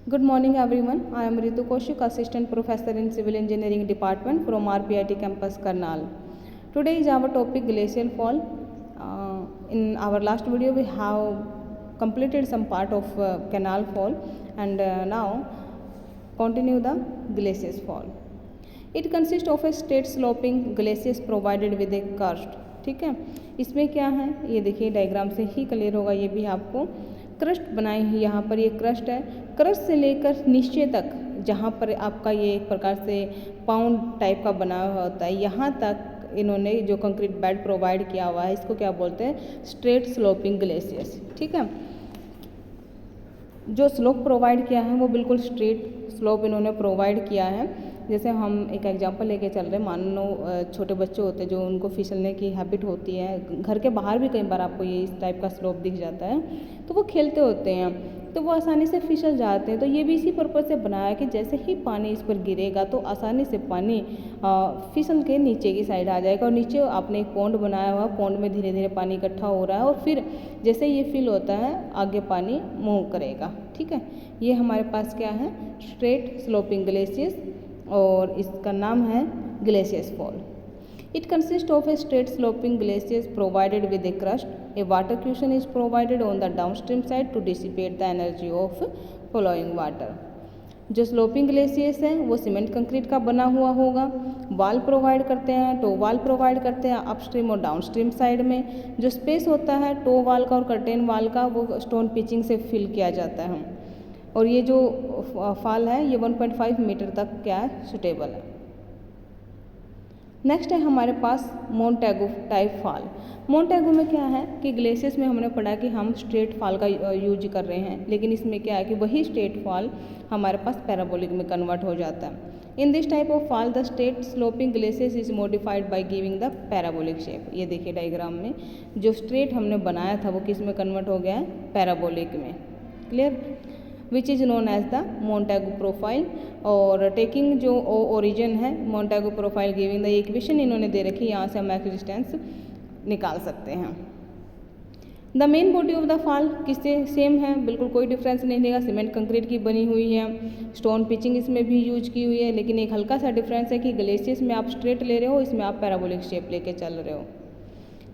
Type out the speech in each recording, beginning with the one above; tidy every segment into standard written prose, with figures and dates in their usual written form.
Good morning everyone. I am Ritu Kaushik, Assistant Professor in Civil Engineering Department from RPIT Campus Karnal. Today is our topic glacial fall. In our last video we have completed some part of canal fall and now continue the glaciers fall. It consists of a straight sloping glaciers provided with a crust. ठीक है, इसमें क्या है ये देखिए diagram से ही clear होगा, ये भी आपको क्रस्ट बनाई है। यहाँ पर ये क्रस्ट है, क्रस्ट से लेकर नीचे तक जहाँ पर आपका ये एक प्रकार से पाउंड टाइप का बना हुआ होता है, यहाँ तक इन्होंने जो कंक्रीट बेड प्रोवाइड किया हुआ है इसको क्या बोलते हैं, स्ट्रेट स्लोपिंग ग्लेशियर्स। ठीक है, जो स्लोप प्रोवाइड किया है वो बिल्कुल स्ट्रेट स्लोप इन्होंने प्रोवाइड किया है। जैसे हम एक एग्जांपल लेके चल रहे हैं, मान लो छोटे बच्चे होते हैं जो उनको फिसलने की हैबिट होती है, घर के बाहर भी कई बार आपको ये इस टाइप का स्लोप दिख जाता है, तो वो खेलते होते हैं तो वो आसानी से फिसल जाते हैं। तो ये भी इसी पर्पज़ से बनाया है कि जैसे ही पानी इस पर गिरेगा तो आसानी से पानी फिसल के नीचे की साइड आ जाएगा और नीचे आपने एक पॉन्ड बनाया हुआ, पॉन्ड में धीरे धीरे पानी इकट्ठा हो रहा है और फिर जैसे ये फिल होता है आगे पानी मूव करेगा। ठीक है, ये हमारे पास क्या है, स्ट्रेट स्लोपिंग ग्लेशियर्स और इसका नाम है glaciers fall. It consists of a straight sloping glaciers provided with a crust. A water cushion is provided on the downstream side to dissipate the energy of flowing water. जो sloping glaciers हैं वो cement concrete का बना हुआ होगा, वाल provide करते हैं, टो वाल प्रोवाइड करते हैं अपस्ट्रीम और डाउनस्ट्रीम साइड में। जो स्पेस होता है टो वाल का और कर्टेन वाल का वो स्टोन पिचिंग से फिल किया जाता है और ये जो फॉल है ये 1.5 मीटर तक क्या है, सूटेबल है। नेक्स्ट है हमारे पास मोंटेगो टाइप फॉल। मोंटेगो में क्या है कि ग्लेशियर्स में हमने पढ़ा कि हम स्ट्रेट फॉल का यूज कर रहे हैं, लेकिन इसमें क्या है कि वही स्ट्रेट फॉल हमारे पास पैराबोलिक में कन्वर्ट हो जाता है। In this type of fall the straight sloping glaciers is modified by giving the parabolic shape. ये देखिए डायग्राम में जो स्ट्रेट हमने बनाया था वो किस में कन्वर्ट हो गया है, पैराबोलिक में। Clear, which is known as the Montague profile. और टेकिंग जो ओरिजिन है Montague profile giving the equation इन्होंने दे रखी है, यहाँ से हम एक्जिस्टेंस निकाल सकते हैं। The main body of the fall किससे सेम है, बिल्कुल कोई डिफरेंस नहीं देगा, सीमेंट कंक्रीट की बनी हुई है, स्टोन पिचिंग इसमें भी यूज की हुई है, लेकिन एक हल्का सा डिफरेंस है कि ग्लेशियर्स में आप स्ट्रेट ले रहे हो, इसमें आप पैराबोलिक शेप लेके चल रहे हो।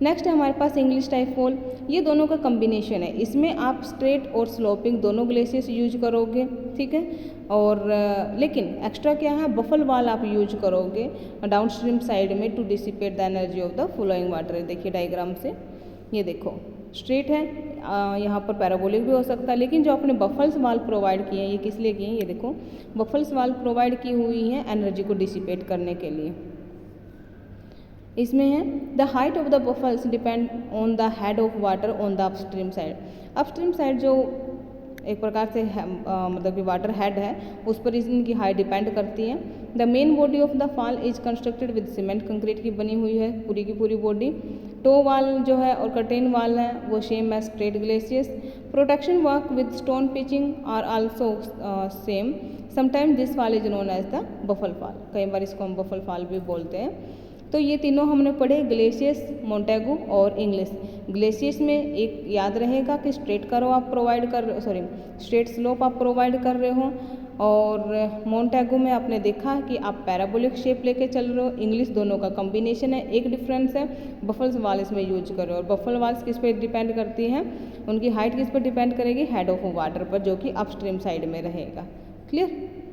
नेक्स्ट है हमारे पास इंग्लिश टाइप फॉल। ये दोनों का कम्बिनेशन है, इसमें आप स्ट्रेट और स्लोपिंग दोनों ग्लेशियर्स यूज करोगे। ठीक है, और लेकिन एक्स्ट्रा क्या है, बफल वाल आप यूज करोगे डाउन स्ट्रीम साइड में to dissipate the energy of the flowing water. देखिए डायग्राम से ये देखो स्ट्रेट है, यहाँ पर पैराबोलिक भी हो सकता है, लेकिन जो आपने बफल्स वाल प्रोवाइड किए हैं ये किस लिए किए हैं, ये देखो बफल्स वाल प्रोवाइड की हुई हैं एनर्जी को डिसिपेट करने के लिए। इसमें है the height of the baffles depend on the head of water on the upstream side. Upstream side जो एक प्रकार से मतलब कि वाटर हेड है उस पर इनकी हाइट डिपेंड करती है। The main body of the fall is constructed with cement concrete की बनी हुई है पूरी की पूरी बॉडी। टो वाल जो है और कर्टेन वाल है वो सेम है straight glaciers. Protection work with stone pitching are also same. Sometimes this fall is known as the baffle fall, कई बार इसको हम बफल फॉल भी बोलते हैं। तो ये तीनों हमने पढ़े, ग्लेशियर्स, मोंटेगो और इंग्लिश। ग्लेशियर्स में एक याद रहेगा कि स्ट्रेट करो आप प्रोवाइड कर स्ट्रेट स्लोप आप प्रोवाइड कर रहे हो, और मोंटेगो में आपने देखा कि आप पैराबोलिक शेप लेके चल रहे हो। इंग्लिश दोनों का कॉम्बिनेशन है, एक डिफरेंस है बफल्स वाल इसमें यूज कर रहे हो। और बफल वाल्स किस पे डिपेंड करती हैं, उनकी हाइट किस पर डिपेंड करेगी, हेड ऑफ वाटर पर, जो कि अपस्ट्रीम साइड में रहेगा। क्लियर।